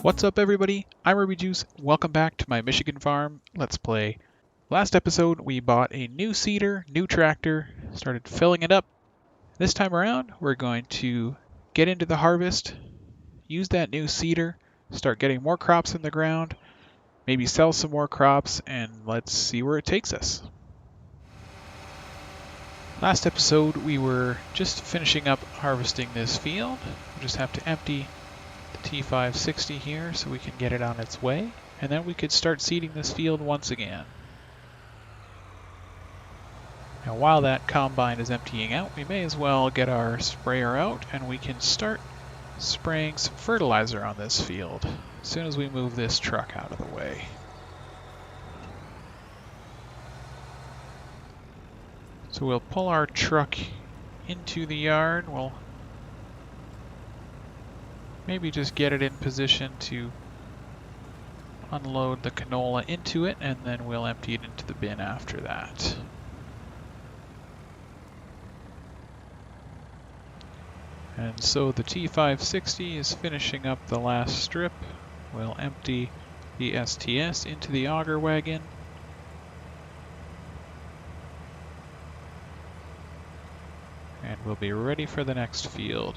What's up everybody, I'm Ruby Juice, welcome back to my Michigan farm Let's Play. Last episode we bought a new seeder, new tractor, started filling it up. This time around we're going to get into the harvest, use that new seeder, start getting more crops in the ground, maybe sell some more crops, and let's see where it takes us. Last episode we were just finishing up harvesting this field. We just have to empty T560 here so we can get it on its way, and then we could start seeding this field once again. Now while that combine is emptying out, we may as well get our sprayer out and we can start spraying some fertilizer on this field as soon as we move this truck out of the way. So we'll pull our truck into the yard. We'll maybe just get it in position to unload the canola into it, and then we'll empty it into the bin after that. And so the T560 is finishing up the last strip. We'll empty the STS into the auger wagon. And we'll be ready for the next field.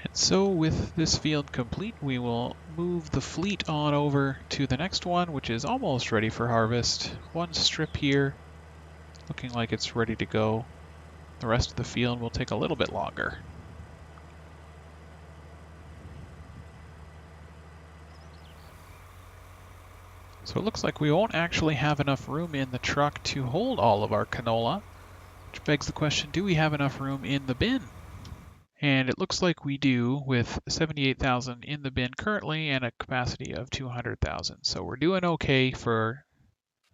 And so with this field complete, we will move the fleet on over to the next one, which is almost ready for harvest. One strip here, looking like it's ready to go. The rest of the field will take a little bit longer. So it looks like we won't actually have enough room in the truck to hold all of our canola, which begs the question, do we have enough room in the bin? And it looks like we do, with 78,000 in the bin currently and a capacity of 200,000. So we're doing okay for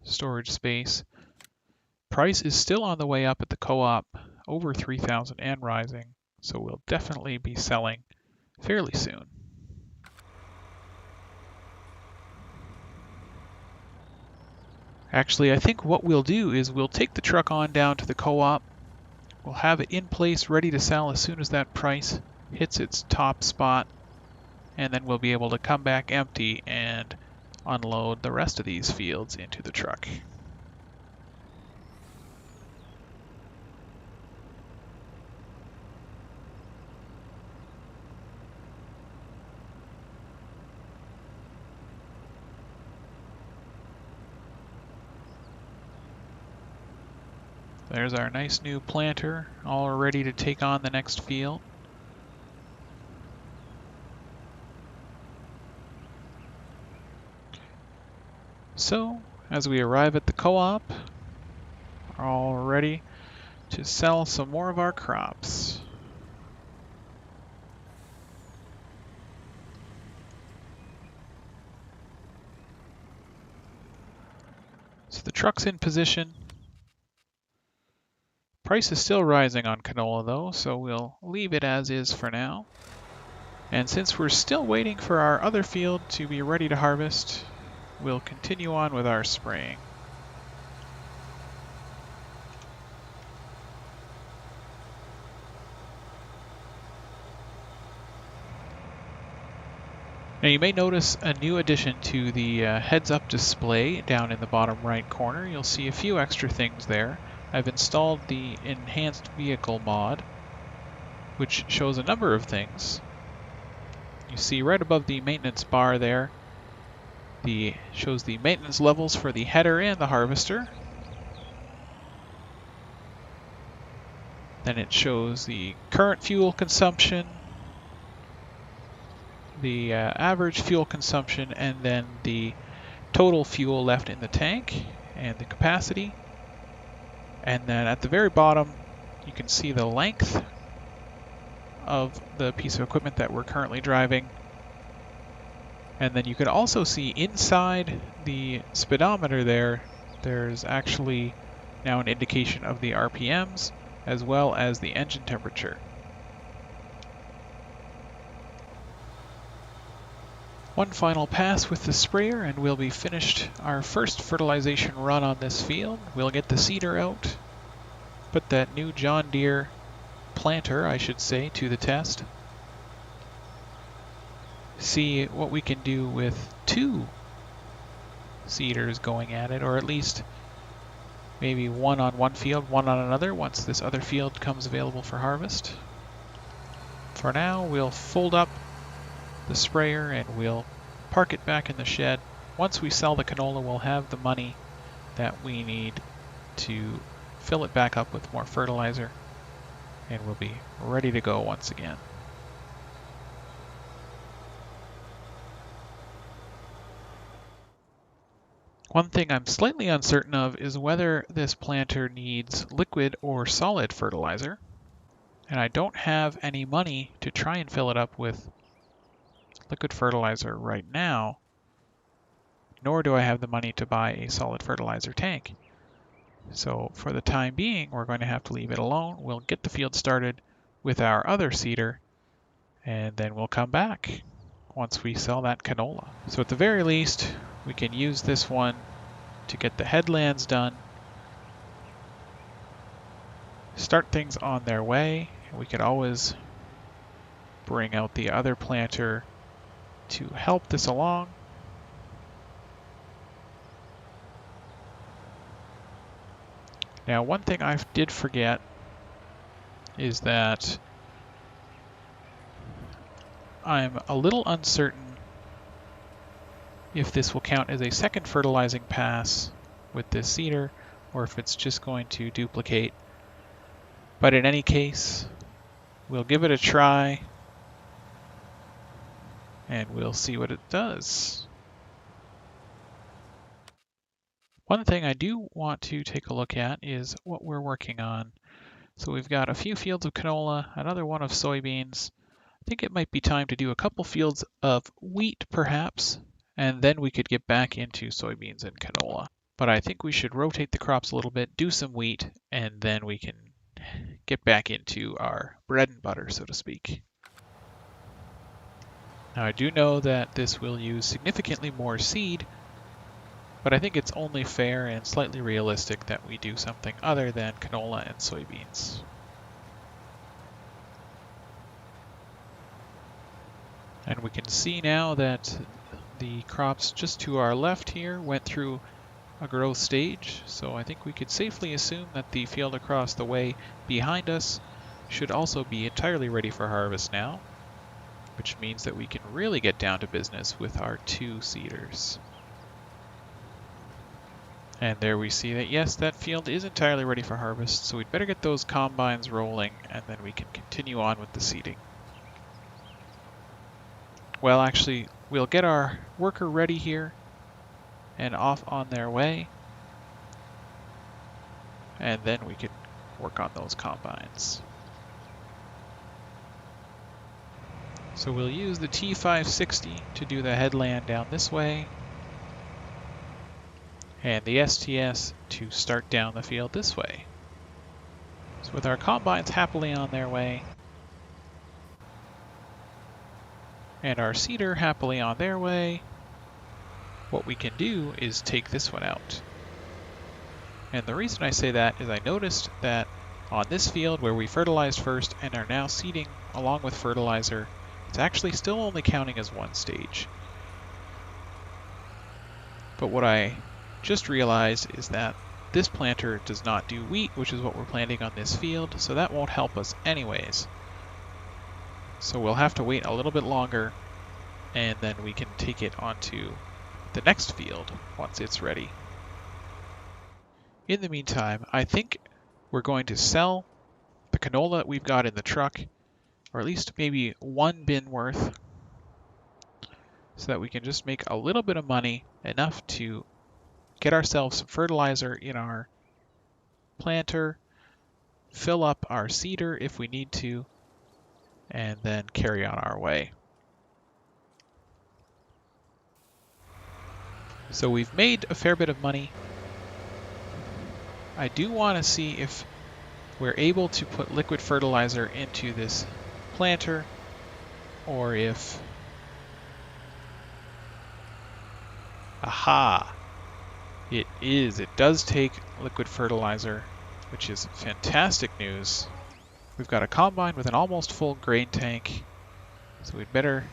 storage space. Price is still on the way up at the co-op, over 3,000 and rising. So we'll definitely be selling fairly soon. Actually, I think what we'll do is we'll take the truck on down to the co-op. We'll have it in place, ready to sell as soon as that price hits its top spot, and then we'll be able to come back empty and unload the rest of these fields into the truck. There's our nice new planter, all ready to take on the next field. So, as we arrive at the co-op, we're all ready to sell some more of our crops. So the truck's in position. Price is still rising on canola though, so we'll leave it as is for now. And since we're still waiting for our other field to be ready to harvest, we'll continue on with our spraying. Now you may notice a new addition to the heads-up display down in the bottom right corner. You'll see a few extra things there. I've installed the enhanced vehicle mod, which shows a number of things. You see right above the maintenance bar there, shows the maintenance levels for the header and the harvester. Then it shows the current fuel consumption, the average fuel consumption, and then the total fuel left in the tank and the capacity. And then at the very bottom, you can see the length of the piece of equipment that we're currently driving. And then you can also see inside the speedometer there's actually now an indication of the RPMs as well as the engine temperature. One final pass with the sprayer and we'll be finished our first fertilization run on this field. We'll get the seeder out, put that new John Deere planter, I should say, to the test. See what we can do with 2 seeders going at it, or at least maybe one on one field, one on another once this other field comes available for harvest. For now, we'll fold up the sprayer and we'll park it back in the shed. Once we sell the canola, we'll have the money that we need to fill it back up with more fertilizer, and we'll be ready to go once again. One thing I'm slightly uncertain of is whether this planter needs liquid or solid fertilizer, and I don't have any money to try and fill it up with liquid fertilizer right now, nor do I have the money to buy a solid fertilizer tank. So for the time being, we're going to have to leave it alone. We'll get the field started with our other seeder, and then we'll come back once we sell that canola. So at the very least, we can use this one to get the headlands done, start things on their way. We could always bring out the other planter to help this along. Now, one thing I did forget is that I'm a little uncertain if this will count as a second fertilizing pass with this seeder, or if it's just going to duplicate. But in any case, we'll give it a try, and we'll see what it does. One thing I do want to take a look at is what we're working on. So we've got a few fields of canola, another one of soybeans. I think it might be time to do a couple fields of wheat perhaps, and then we could get back into soybeans and canola. But I think we should rotate the crops a little bit, do some wheat, and then we can get back into our bread and butter, so to speak. Now I do know that this will use significantly more seed, but I think it's only fair and slightly realistic that we do something other than canola and soybeans. And we can see now that the crops just to our left here went through a growth stage, so I think we could safely assume that the field across the way behind us should also be entirely ready for harvest now, which means that we can really get down to business with our 2 seeders. And there we see that, yes, that field is entirely ready for harvest, so we'd better get those combines rolling, and then we can continue on with the seeding. Well, actually, we'll get our worker ready here and off on their way, and then we can work on those combines. So we'll use the T560 to do the headland down this way, and the STS to start down the field this way. So with our combines happily on their way, and our seeder happily on their way, what we can do is take this one out. And the reason I say that is I noticed that on this field where we fertilized first and are now seeding along with fertilizer, it's actually still only counting as one stage. But what I just realized is that this planter does not do wheat, which is what we're planting on this field, so that won't help us anyways. So we'll have to wait a little bit longer, and then we can take it onto the next field once it's ready. In the meantime, I think we're going to sell the canola that we've got in the truck, or at least maybe 1 bin worth, so that we can just make a little bit of money, enough to get ourselves some fertilizer in our planter, fill up our seeder if we need to, and then carry on our way. So we've made a fair bit of money. I do want to see if we're able to put liquid fertilizer into this planter, or if... Aha! It does take liquid fertilizer, which is fantastic news. We've got a combine with an almost full grain tank, so we'd better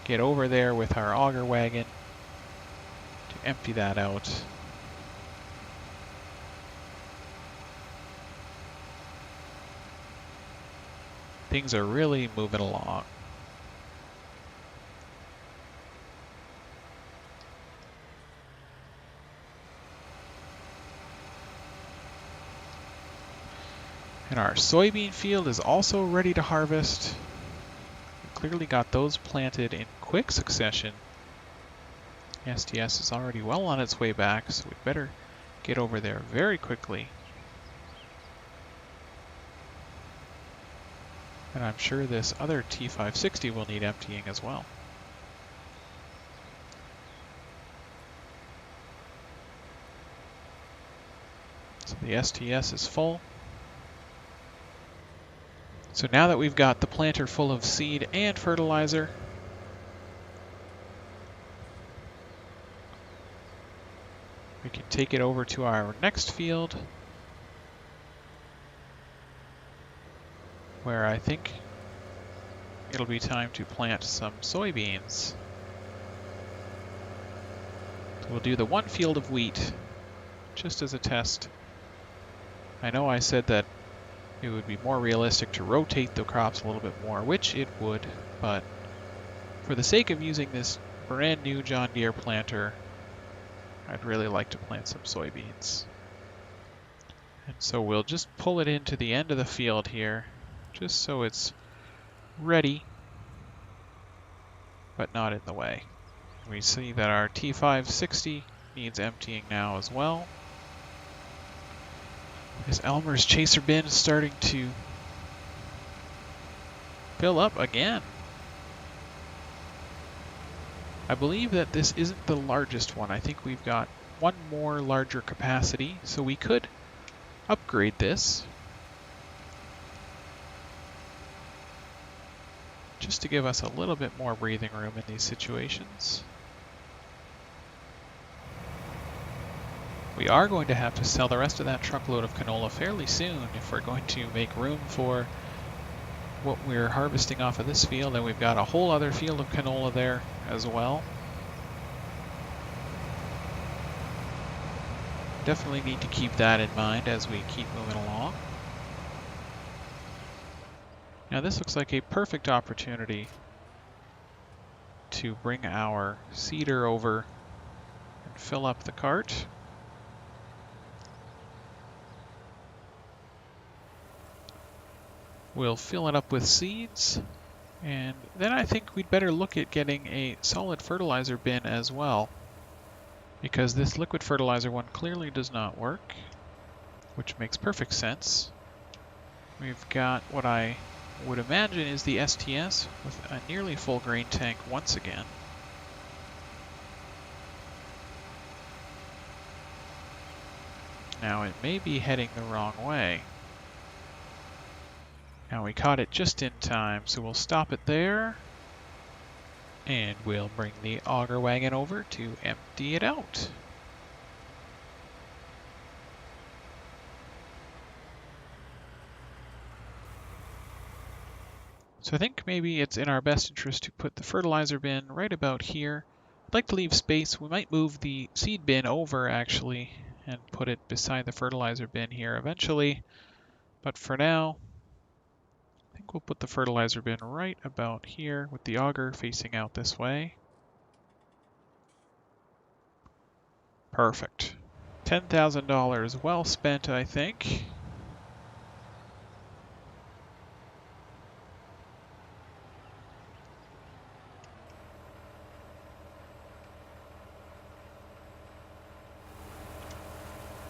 get over there with our auger wagon to empty that out. Things are really moving along. And our soybean field is also ready to harvest. We clearly got those planted in quick succession. The STS is already well on its way back, so we'd better get over there very quickly. And I'm sure this other T560 will need emptying as well. So the STS is full. So now that we've got the planter full of seed and fertilizer, we can take it over to our next field, where I think it'll be time to plant some soybeans. So we'll do the one field of wheat, just as a test. I know I said that it would be more realistic to rotate the crops a little bit more, which it would, but for the sake of using this brand new John Deere planter, I'd really like to plant some soybeans. And so we'll just pull it into the end of the field here, just so it's ready, but not in the way. We see that our T560 needs emptying now as well. This Elmer's chaser bin is starting to fill up again. I believe that this isn't the largest one. I think we've got one more larger capacity, so we could upgrade this just to give us a little bit more breathing room in these situations. We are going to have to sell the rest of that truckload of canola fairly soon if we're going to make room for what we're harvesting off of this field, and we've got a whole other field of canola there as well. Definitely need to keep that in mind as we keep moving along. Now this looks like a perfect opportunity to bring our seeder over and fill up the cart. We'll fill it up with seeds, and then I think we'd better look at getting a solid fertilizer bin as well, because this liquid fertilizer one clearly does not work, which makes perfect sense. We've got what I would imagine is the STS with a nearly full grain tank once again. Now it may be heading the wrong way. Now we caught it just in time, so we'll stop it there, and we'll bring the auger wagon over to empty it out. So I think maybe it's in our best interest to put the fertilizer bin right about here. I'd like to leave space. We might move the seed bin over actually and put it beside the fertilizer bin here eventually, but for now I think we'll put the fertilizer bin right about here with the auger facing out this way. Perfect. $10,000 well spent, I think.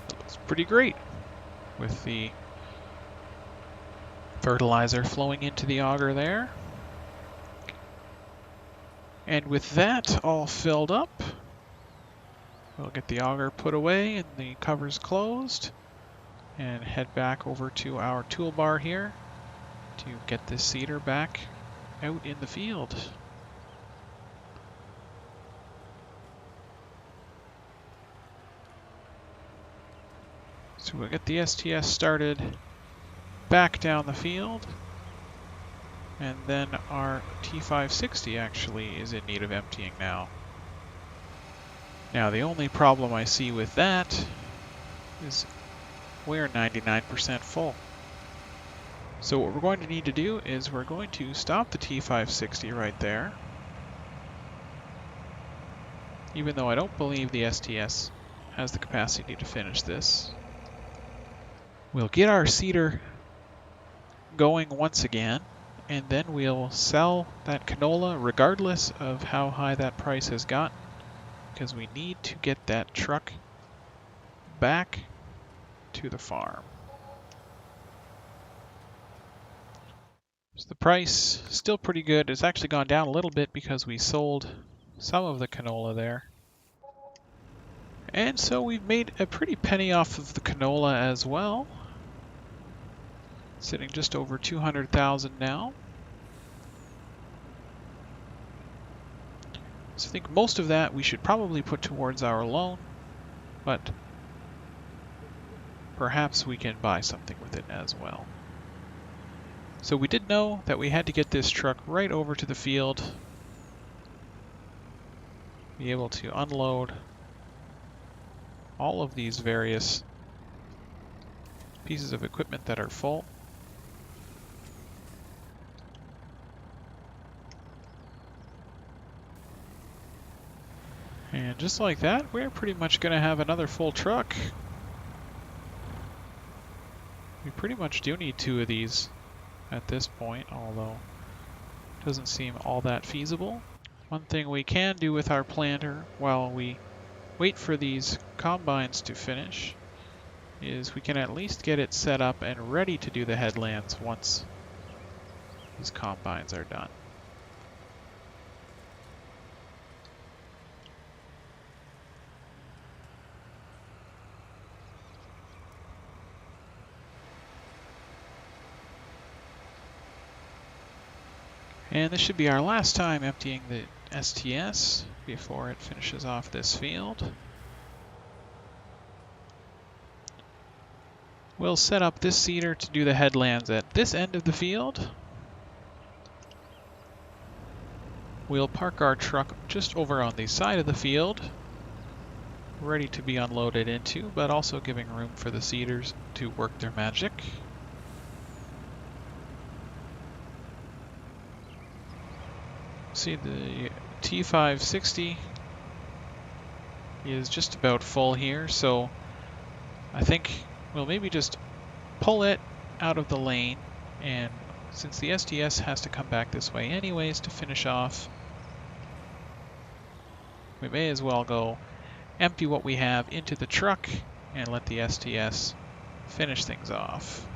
That looks pretty great with the fertilizer flowing into the auger there. And with that all filled up, we'll get the auger put away and the covers closed and head back over to our toolbar here to get this seeder back out in the field. So we'll get the STS started back down the field, and then our T560 actually is in need of emptying now. Now the only problem I see with that is we're 99% full. So what we're going to need to do is we're going to stop the T560 right there, even though I don't believe the STS has the capacity to finish this. We'll get our seeder going once again, and then we'll sell that canola regardless of how high that price has gotten, because we need to get that truck back to the farm. So the price still pretty good. It's actually gone down a little bit because we sold some of the canola there. And so we've made a pretty penny off of the canola as well. Sitting just over 200,000 now. So I think most of that we should probably put towards our loan, but perhaps we can buy something with it as well. So we did know that we had to get this truck right over to the field, be able to unload all of these various pieces of equipment that are full. And just like that, we're pretty much going to have another full truck. We pretty much do need 2 of these at this point, although it doesn't seem all that feasible. One thing we can do with our planter while we wait for these combines to finish is we can at least get it set up and ready to do the headlands once these combines are done. And this should be our last time emptying the STS before it finishes off this field. We'll set up this seeder to do the headlands at this end of the field. We'll park our truck just over on the side of the field, ready to be unloaded into, but also giving room for the seeders to work their magic. See, the T560 is just about full here, so I think we'll maybe just pull it out of the lane, and since the STS has to come back this way anyways to finish off, we may as well go empty what we have into the truck and let the STS finish things off.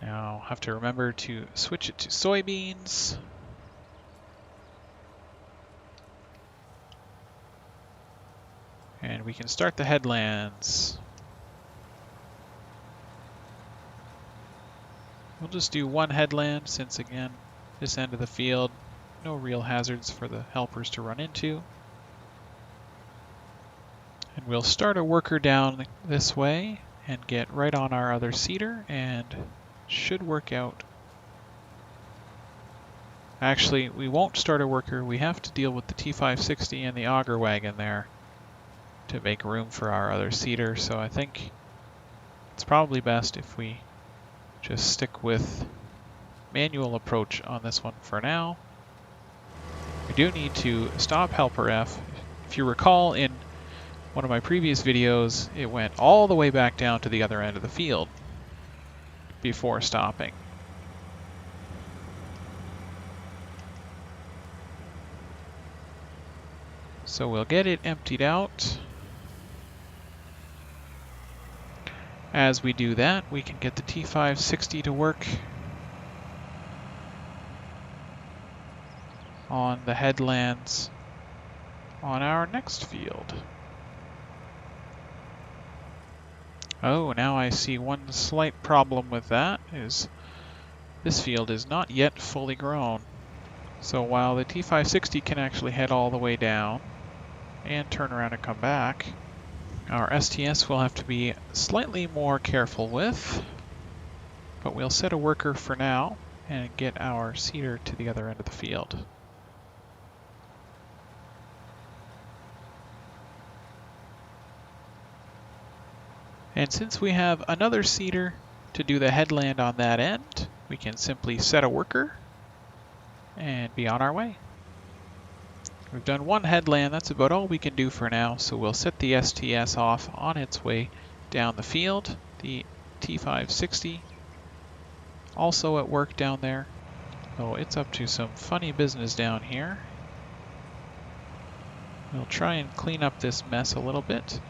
Now, have to remember to switch it to soybeans. And we can start the headlands. We'll just do one headland since, again, this end of the field, no real hazards for the helpers to run into. And we'll start a worker down this way and get right on our other seeder, and should work out. Actually, we won't start a worker. We have to deal with the T560 and the auger wagon there to make room for our other seeder, so I think it's probably best if we just stick with manual approach on this one for now. We do need to stop helper F. If you recall, in one of my previous videos, it went all the way back down to the other end of the field before stopping. So we'll get it emptied out. As we do that, we can get the T560 to work on the headlands on our next field. Oh, now I see one slight problem with that is this field is not yet fully grown. So while the T560 can actually head all the way down and turn around and come back, our STS will have to be slightly more careful with, but we'll set a worker for now and get our seeder to the other end of the field. And since we have another seeder to do the headland on that end, we can simply set a worker and be on our way. We've done one headland, that's about all we can do for now, so we'll set the STS off on its way down the field. The T560 also at work down there, so it's up to some funny business down here. We'll try and clean up this mess a little bit.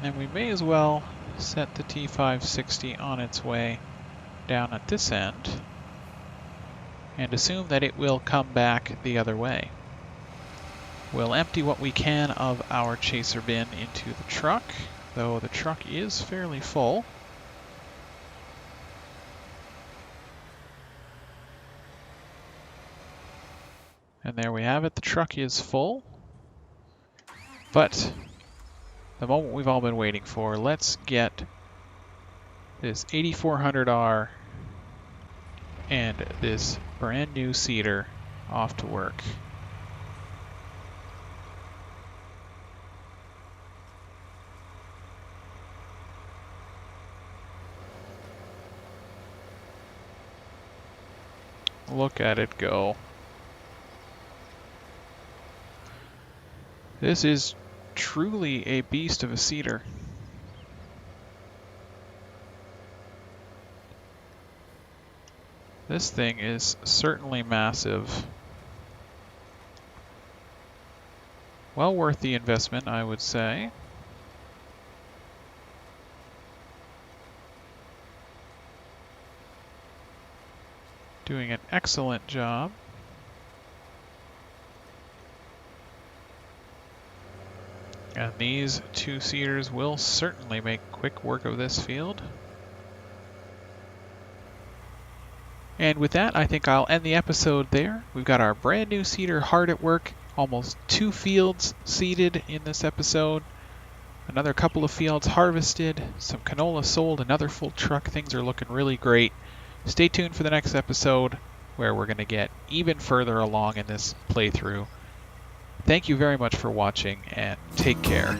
And we may as well set the T560 on its way down at this end and assume that it will come back the other way. We'll empty what we can of our chaser bin into the truck, though the truck is fairly full. And there we have it, the truck is full. But the moment we've all been waiting for, let's get this 8400R and this brand new seeder off to work. Look at it go. This is truly a beast of a seeder. This thing is certainly massive. Well worth the investment, I would say. Doing an excellent job. And these two seeders will certainly make quick work of this field. And with that, I think I'll end the episode there. We've got our brand new seeder hard at work. Almost 2 fields seeded in this episode. Another couple of fields harvested. Some canola sold. Another full truck. Things are looking really great. Stay tuned for the next episode where we're going to get even further along in this playthrough. Thank you very much for watching and take care.